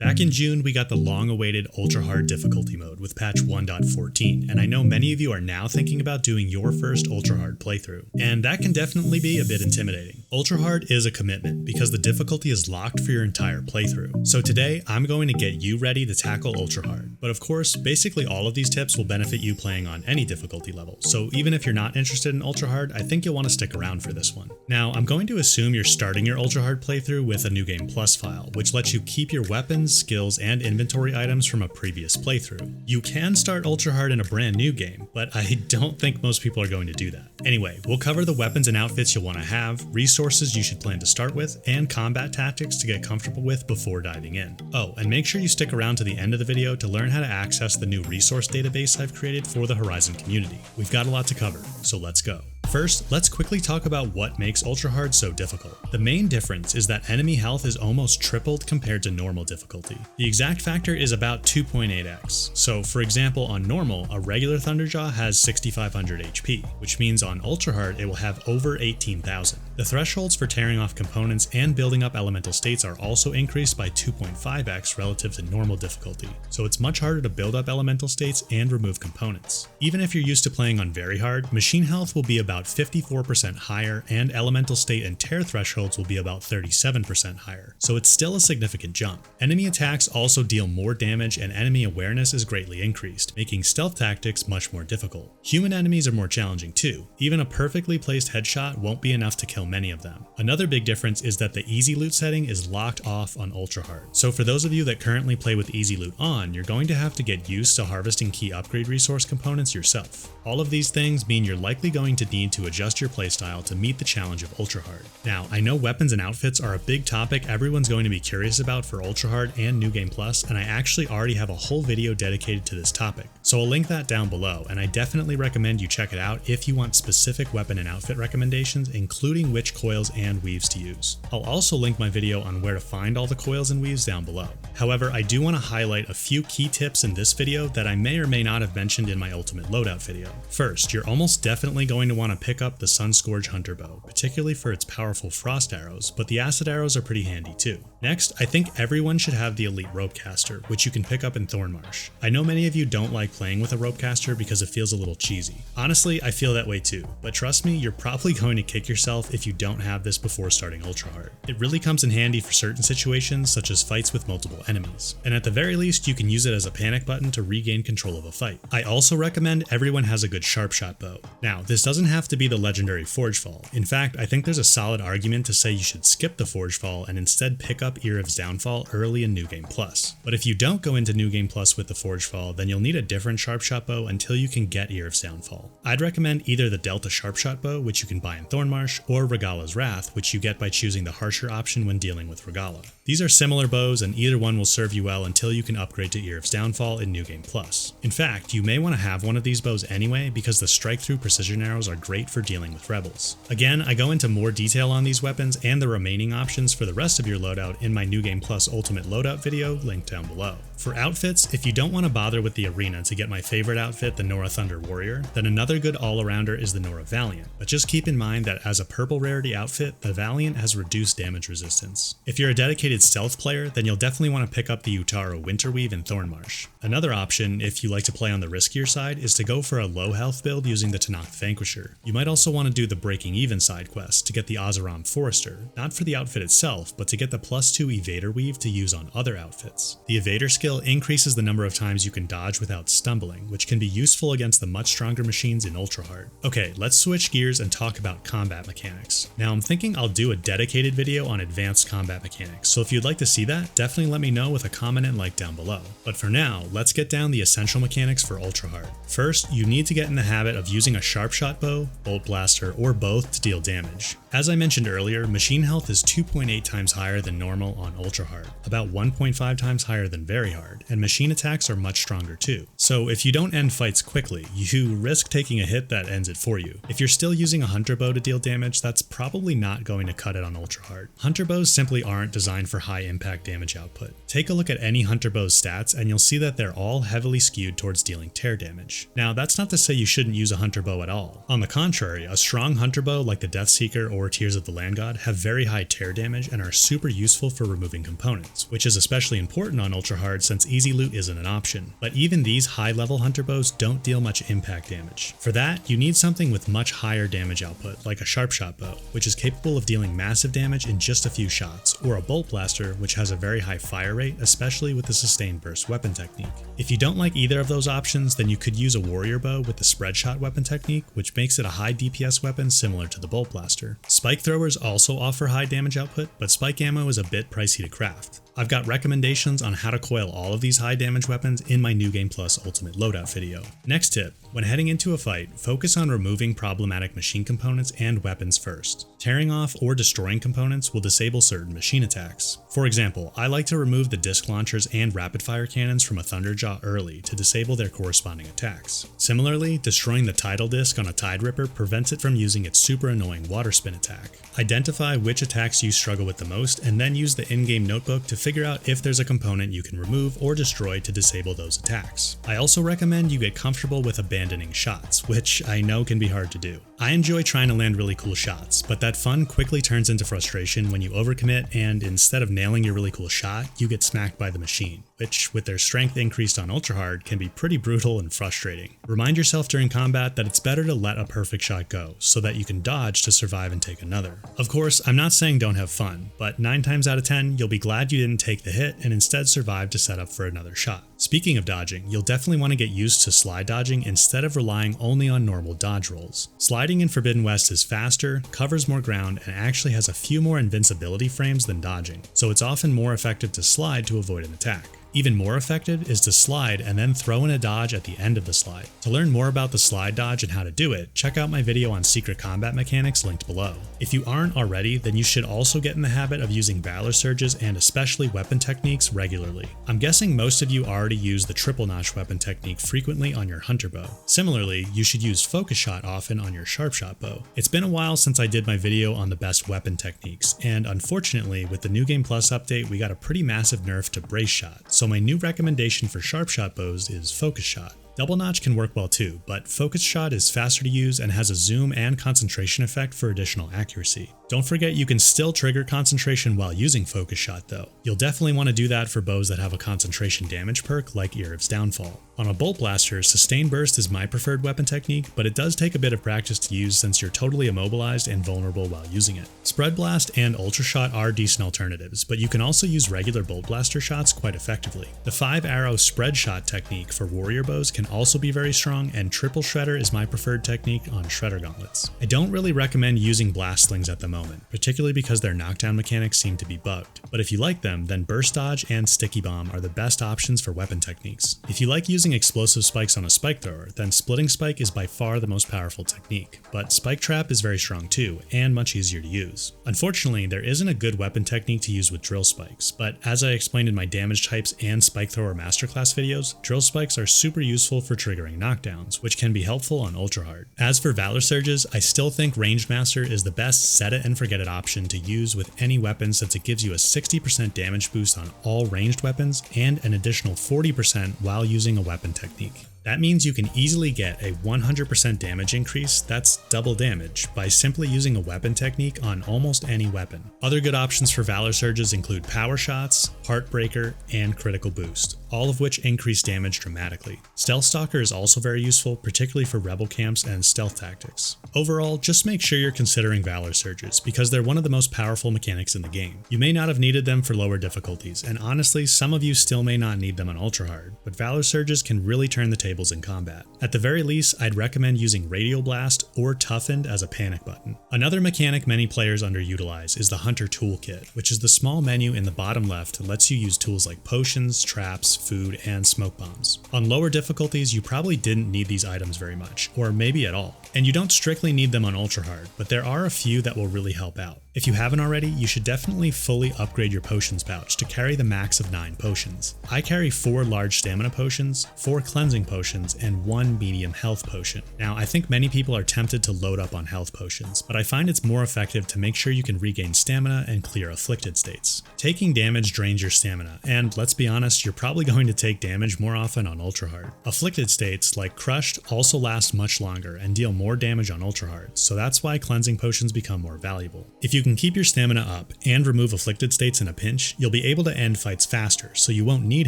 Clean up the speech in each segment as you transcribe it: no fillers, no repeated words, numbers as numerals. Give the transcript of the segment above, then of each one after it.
Back in June, we got the long-awaited ultra-hard difficulty mode with patch 1.14, and I know many of you are now thinking about doing your first ultra-hard playthrough, and that can definitely be a bit intimidating. Ultra-hard is a commitment because the difficulty is locked for your entire playthrough, so today I'm going to get you ready to tackle ultra-hard. But of course, basically all of these tips will benefit you playing on any difficulty level, so even if you're not interested in ultra-hard, I think you'll want to stick around for this one. Now, I'm going to assume you're starting your ultra-hard playthrough with a New Game Plus file, which lets you keep your weapons, skills, and inventory items from a previous playthrough. You can start ultra hard in a brand new game, but I don't think most people are going to do that. Anyway, we'll cover the weapons and outfits you'll want to have, resources you should plan to start with, and combat tactics to get comfortable with before diving in. Oh, and make sure you stick around to the end of the video to learn how to access the new resource database I've created for the Horizon community. We've got a lot to cover, so let's go. First, let's quickly talk about what makes ultra hard so difficult. The main difference is that enemy health is almost tripled compared to normal difficulty. The exact factor is about 2.8x. So for example, on normal, a regular Thunderjaw has 6500 HP, which means on ultra hard it will have over 18,000. The thresholds for tearing off components and building up elemental states are also increased by 2.5x relative to normal difficulty, so it's much harder to build up elemental states and remove components. Even if you're used to playing on very hard, machine health will be about 54% higher, and elemental state and tear thresholds will be about 37% higher, so it's still a significant jump. Enemy attacks also deal more damage, and enemy awareness is greatly increased, making stealth tactics much more difficult. Human enemies are more challenging too. Even a perfectly placed headshot won't be enough to kill many of them. Another big difference is that the easy loot setting is locked off on ultra hard, so for those of you that currently play with easy loot on, you're going to have to get used to harvesting key upgrade resource components yourself. All of these things mean you're likely going to need to adjust your playstyle to meet the challenge of ultra hard. Now, I know weapons and outfits are a big topic everyone's going to be curious about for ultra hard and New Game Plus, and I actually already have a whole video dedicated to this topic, so I'll link that down below, and I definitely recommend you check it out if you want specific weapon and outfit recommendations, including which coils and weaves to use. I'll also link my video on where to find all the coils and weaves down below. However, I do want to highlight a few key tips in this video that I may or may not have mentioned in my ultimate loadout video. First, you're almost definitely going to want to pick up the Sunscourge Hunter Bow, particularly for its powerful frost arrows, but the acid arrows are pretty handy too. Next, I think everyone should have the Elite Ropecaster, which you can pick up in Thornmarsh. I know many of you don't like playing with a Ropecaster because it feels a little cheesy. Honestly, I feel that way too, but trust me, you're probably going to kick yourself if you don't have this before starting ultra hard. It really comes in handy for certain situations, such as fights with multiple enemies, and at the very least, you can use it as a panic button to regain control of a fight. I also recommend everyone has a good sharpshot bow. Now, this doesn't have to be the legendary Forgefall. In fact, I think there's a solid argument to say you should skip the Forgefall and instead pick up Iriv's Downfall early in New Game Plus. But if you don't go into New Game Plus with the Forgefall, then you'll need a different sharpshot bow until you can get Iriv's Downfall. I'd recommend either the Delta sharpshot bow, which you can buy in Thornmarsh, or Regala's Wrath, which you get by choosing the harsher option when dealing with Regala. These are similar bows, and either one will serve you well until you can upgrade to Iriv's Downfall in New Game Plus. In fact, you may want to have one of these bows anyway because the strike-through precision arrows are great for dealing with rebels. Again, I go into more detail on these weapons and the remaining options for the rest of your loadout in my New Game Plus Ultimate Loadout video linked down below. For outfits, if you don't want to bother with the arena to get my favorite outfit, the Nora Thunder Warrior, then another good all-arounder is the Nora Valiant, but just keep in mind that as a purple rarity outfit, the Valiant has reduced damage resistance. If you're a dedicated stealth player, then you'll definitely want to pick up the Utaro Winterweave in Thornmarsh. Another option, if you like to play on the riskier side, is to go for a low health build using the Tenakth Vanquisher. You might also want to do the Breaking Even side quest to get the Oseram Forester, not for the outfit itself, but to get the +2 Evader Weave to use on other outfits. The Evader skill increases the number of times you can dodge without stumbling, which can be useful against the much stronger machines in Ultra Hard. Okay, let's switch gears and talk about combat mechanics. Now I'm thinking I'll do a dedicated video on advanced combat mechanics, so if you'd like to see that, definitely let me know with a comment and like down below. But for now, let's get down the essential mechanics for Ultra Hard. First, you need to get in the habit of using a sharpshot bow, bolt blaster, or both to deal damage. As I mentioned earlier, machine health is 2.8 times higher than normal on Ultra Hard, about 1.5 times higher than Very Hard, and machine attacks are much stronger too. So if you don't end fights quickly, you risk taking a hit that ends it for you. If you're still using a hunter bow to deal damage, that's probably not going to cut it on Ultra Hard. Hunter bows simply aren't designed for high impact damage output. Take a look at any hunter bow's stats and you'll see that they're all heavily skewed towards dealing tear damage. Now that's not to say you shouldn't use a hunter bow at all. On the contrary, a strong hunter bow like the Deathseeker or lower tiers of the Land God have very high tear damage and are super useful for removing components, which is especially important on Ultra Hard since easy loot isn't an option. But even these high-level hunter bows don't deal much impact damage. For that, you need something with much higher damage output, like a sharp shot bow, which is capable of dealing massive damage in just a few shots, or a bolt blaster, which has a very high fire rate, especially with the sustained burst weapon technique. If you don't like either of those options, then you could use a warrior bow with the spread shot weapon technique, which makes it a high DPS weapon similar to the bolt blaster. Spike throwers also offer high damage output, but spike ammo is a bit pricey to craft. I've got recommendations on how to coil all of these high damage weapons in my New Game Plus Ultimate Loadout video. Next tip, when heading into a fight, focus on removing problematic machine components and weapons first. Tearing off or destroying components will disable certain machine attacks. For example, I like to remove the disc launchers and rapid fire cannons from a Thunderjaw early to disable their corresponding attacks. Similarly, destroying the tidal disc on a Tide Ripper prevents it from using its super annoying water spin attack. Identify which attacks you struggle with the most and then use the in-game notebook to figure out if there's a component you can remove or destroy to disable those attacks. I also recommend you get comfortable with abandoning shots, which I know can be hard to do. I enjoy trying to land really cool shots, but that fun quickly turns into frustration when you overcommit and instead of nailing your really cool shot, you get smacked by the machine, which with their strength increased on Ultra Hard can be pretty brutal and frustrating. Remind yourself during combat that it's better to let a perfect shot go, so that you can dodge to survive and take another. Of course, I'm not saying don't have fun, but 9 times out of 10, you'll be glad you didn't take the hit and instead survive to set up for another shot. Speaking of dodging, you'll definitely want to get used to slide dodging instead of relying only on normal dodge rolls. Sliding in Forbidden West is faster, covers more ground, and actually has a few more invincibility frames than dodging, so it's often more effective to slide to avoid an attack. Even more effective is to slide and then throw in a dodge at the end of the slide. To learn more about the slide dodge and how to do it, check out my video on secret combat mechanics linked below. If you aren't already, then you should also get in the habit of using Valor Surges and especially weapon techniques regularly. I'm guessing most of you already use the triple notch weapon technique frequently on your hunter bow. Similarly, you should use focus shot often on your sharp shot bow. It's been a while since I did my video on the best weapon techniques, and unfortunately with the New Game Plus update we got a pretty massive nerf to brace shot. So my new recommendation for sharp shot bows is focus shot. Double notch can work well too, but focus shot is faster to use and has a zoom and concentration effect for additional accuracy. Don't forget you can still trigger concentration while using focus shot though. You'll definitely want to do that for bows that have a concentration damage perk like Iriv's Downfall. On a bolt blaster, sustained burst is my preferred weapon technique, but it does take a bit of practice to use since you're totally immobilized and vulnerable while using it. Spread blast and ultra shot are decent alternatives, but you can also use regular bolt blaster shots quite effectively. The 5-arrow spread shot technique for warrior bows can also be very strong, and triple shredder is my preferred technique on shredder gauntlets. I don't really recommend using blast slings at the moment, particularly because their knockdown mechanics seem to be bugged, but if you like them, then burst dodge and sticky bomb are the best options for weapon techniques. If you like using explosive spikes on a spike thrower, then splitting spike is by far the most powerful technique, but spike trap is very strong too, and much easier to use. Unfortunately, there isn't a good weapon technique to use with drill spikes, but as I explained in my damage types and spike thrower masterclass videos, drill spikes are super useful for triggering knockdowns, which can be helpful on ultra hard. As for Valor Surges, I still think Ranged Master is the best set it and forget it option to use with any weapon since it gives you a 60% damage boost on all ranged weapons and an additional 40% while using a weapon technique. That means you can easily get a 100% damage increase, that's double damage, by simply using a weapon technique on almost any weapon. Other good options for Valor Surges include Power Shots, Heartbreaker, and Critical Boost, all of which increase damage dramatically. Stealth Stalker is also very useful, particularly for rebel camps and stealth tactics. Overall, just make sure you're considering Valor Surges, because they're one of the most powerful mechanics in the game. You may not have needed them for lower difficulties, and honestly, some of you still may not need them on Ultra Hard, but Valor Surges can really turn the tables in combat. At the very least, I'd recommend using Radial Blast or Toughened as a panic button. Another mechanic many players underutilize is the Hunter Toolkit, which is the small menu in the bottom left that lets you use tools like potions, traps, food, and smoke bombs. On lower difficulties, you probably didn't need these items very much, or maybe at all. And you don't strictly need them on Ultra Hard, but there are a few that will really help out. If you haven't already, you should definitely fully upgrade your potions pouch to carry the max of 9 potions. I carry 4 large stamina potions, 4 cleansing potions, and 1 medium health potion. Now, I think many people are tempted to load up on health potions, but I find it's more effective to make sure you can regain stamina and clear afflicted states. Taking damage drains your stamina, and let's be honest, you're probably going to take damage more often on ultra hard. Afflicted states, like crushed, also last much longer and deal more damage on ultra hard, so that's why cleansing potions become more valuable. If you can keep your stamina up and remove afflicted states in a pinch, you'll be able to end fights faster, so you won't need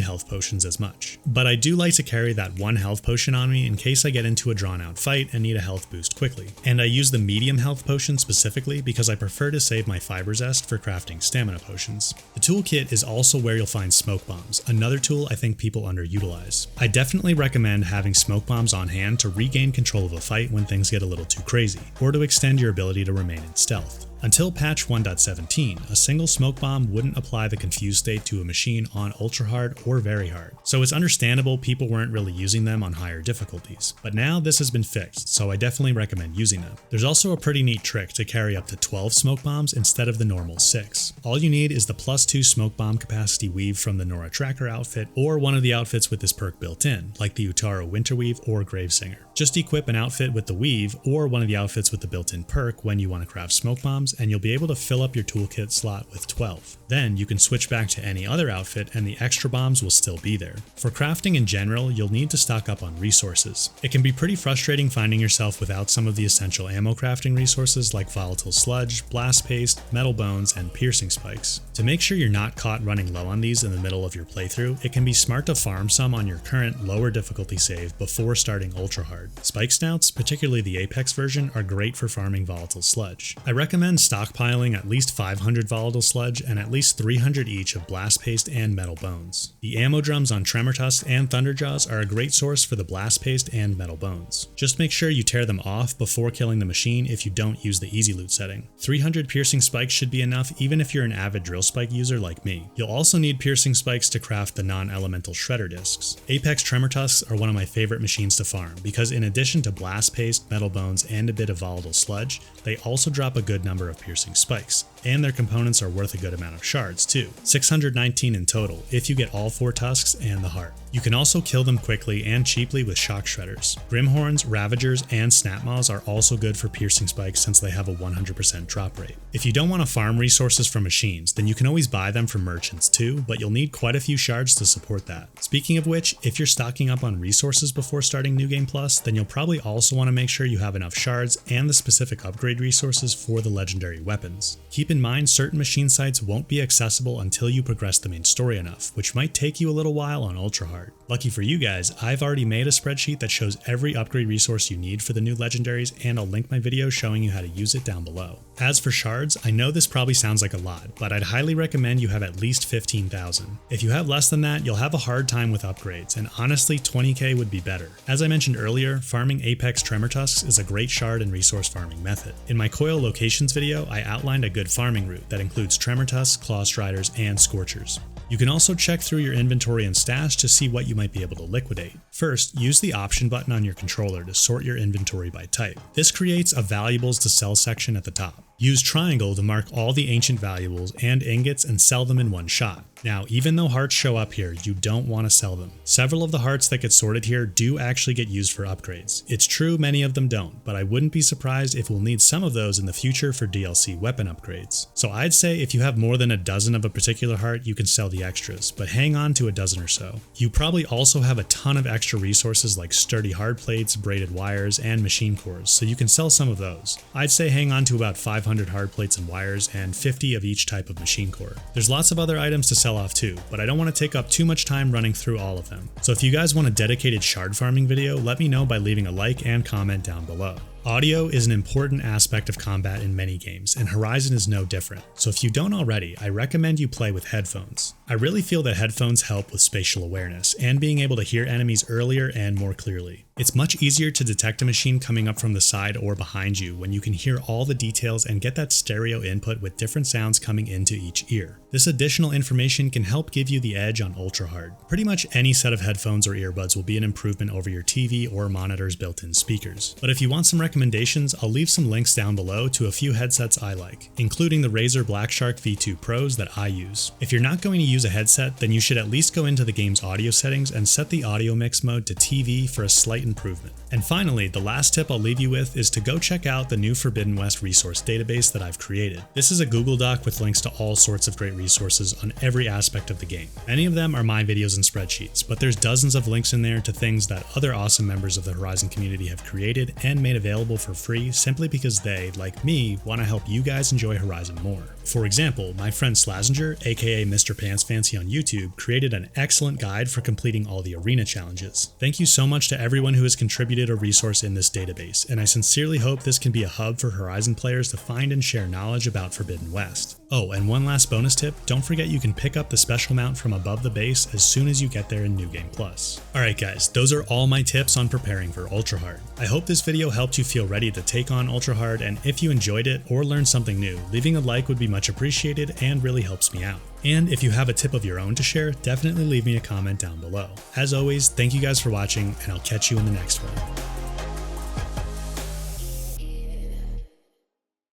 health potions as much. But I do like to carry that 1 health potion on me in case I get into a drawn out fight and need a health boost quickly. And I use the medium health potion specifically because I prefer to save my fiber zest for crafting stamina potions. The toolkit is also where you'll find smoke bombs, another tool I think people underutilize. I definitely recommend having smoke bombs on hand to regain control of a fight when things get a little too crazy, or to extend your ability to remain in stealth. Until patch 1.17, a single smoke bomb wouldn't apply the confused state to a machine on ultra hard or very hard, so it's understandable people weren't really using them on higher difficulties. But now this has been fixed, so I definitely recommend using them. There's also a pretty neat trick to carry up to 12 smoke bombs instead of the normal 6. All you need is the +2 smoke bomb capacity weave from the Nora Tracker outfit or one of the outfits with this perk built in, like the Utaro Winterweave or Gravesinger. Just equip an outfit with the weave or one of the outfits with the built-in perk when you want to craft smoke bombs, and you'll be able to fill up your toolkit slot with 12. Then you can switch back to any other outfit and the extra bombs will still be there. For crafting in general, you'll need to stock up on resources. It can be pretty frustrating finding yourself without some of the essential ammo crafting resources like volatile sludge, blast paste, metal bones, and piercing spikes. To make sure you're not caught running low on these in the middle of your playthrough, it can be smart to farm some on your current lower difficulty save before starting ultra hard. Spike snouts, particularly the Apex version, are great for farming volatile sludge. I recommend stockpiling at least 500 volatile sludge and at least 300 each of blast paste and metal bones. The ammo drums on Tremor Tusks and Thunderjaws are a great source for the blast paste and metal bones. Just make sure you tear them off before killing the machine if you don't use the easy loot setting. 300 piercing spikes should be enough even if you're an avid drill spike user like me. You'll also need piercing spikes to craft the non-elemental shredder discs. Apex Tremor Tusks are one of my favorite machines to farm because in addition to blast paste, metal bones, and a bit of volatile sludge, they also drop a good number of piercing spikes, and their components are worth a good amount of shards too, 619 in total if you get all 4 tusks and the heart. You can also kill them quickly and cheaply with shock shredders. Grimhorns, Ravagers, and Snapmaws are also good for piercing spikes since they have a 100% drop rate. If you don't want to farm resources from machines, then you can always buy them from merchants too, but you'll need quite a few shards to support that. Speaking of which, if you're stocking up on resources before starting New Game Plus, then you'll probably also want to make sure you have enough shards and the specific upgrade resources for the legendary weapons. Keep in mind, certain machine sites won't be accessible until you progress the main story enough, which might take you a little while on ultra hard. Lucky for you guys, I've already made a spreadsheet that shows every upgrade resource you need for the new legendaries, and I'll link my video showing you how to use it down below. As for shards, I know this probably sounds like a lot, but I'd highly recommend you have at least 15,000. If you have less than that, you'll have a hard time with upgrades, and honestly 20k would be better. As I mentioned earlier, farming Apex Tremor Tusks is a great shard and resource farming method. In my coil locations video, I outlined a good farming route that includes Tremor Tusks, Claw Striders, and Scorchers. You can also check through your inventory and stash to see what you might be able to liquidate. First, use the option button on your controller to sort your inventory by type. This creates a valuables to sell section at the top. Use triangle to mark all the ancient valuables and ingots and sell them in one shot. Now, even though hearts show up here, you don't want to sell them. Several of the hearts that get sorted here do actually get used for upgrades. It's true many of them don't, but I wouldn't be surprised if we'll need some of those in the future for DLC weapon upgrades. So I'd say if you have more than a dozen of a particular heart, you can sell the extras, but hang on to a dozen or so. You probably also have a ton of extra resources like sturdy hard plates, braided wires, and machine cores, so you can sell some of those. I'd say hang on to about 500 hard plates and wires and 50 of each type of machine core. There's lots of other items to sell off too, but I don't want to take up too much time running through all of them. So if you guys want a dedicated shard farming video, let me know by leaving a like and comment down below. Audio is an important aspect of combat in many games, and Horizon is no different. So if you don't already, I recommend you play with headphones. I really feel that headphones help with spatial awareness and being able to hear enemies earlier and more clearly. It's much easier to detect a machine coming up from the side or behind you when you can hear all the details and get that stereo input with different sounds coming into each ear. This additional information can help give you the edge on ultra hard. Pretty much any set of headphones or earbuds will be an improvement over your TV or monitor's built-in speakers. But if you want some recommendations, I'll leave some links down below to a few headsets I like, including the Razer Blackshark V2 Pros that I use. If you're not going to use a headset, then you should at least go into the game's audio settings and set the audio mix mode to TV for a slight improvement. And finally, the last tip I'll leave you with is to go check out the new Forbidden West resource database that I've created. This is a Google Doc with links to all sorts of great resources on every aspect of the game. Many of them are my videos and spreadsheets, but there's dozens of links in there to things that other awesome members of the Horizon community have created and made available for free simply because they, like me, want to help you guys enjoy Horizon more. For example, my friend Slazenger, aka Mr. Pants Fancy on YouTube, created an excellent guide for completing all the arena challenges. Thank you so much to everyone who has contributed a resource in this database, and I sincerely hope this can be a hub for Horizon players to find and share knowledge about Forbidden West. Oh, and one last bonus tip, don't forget you can pick up the special mount from above the base as soon as you get there in New Game Plus. Alright guys, those are all my tips on preparing for Ultra Hard. I hope this video helped you feel ready to take on Ultra Hard, and if you enjoyed it or learned something new, leaving a like would be much appreciated and really helps me out. And if you have a tip of your own to share, definitely leave me a comment down below. As always, thank you guys for watching, and I'll catch you in the next one.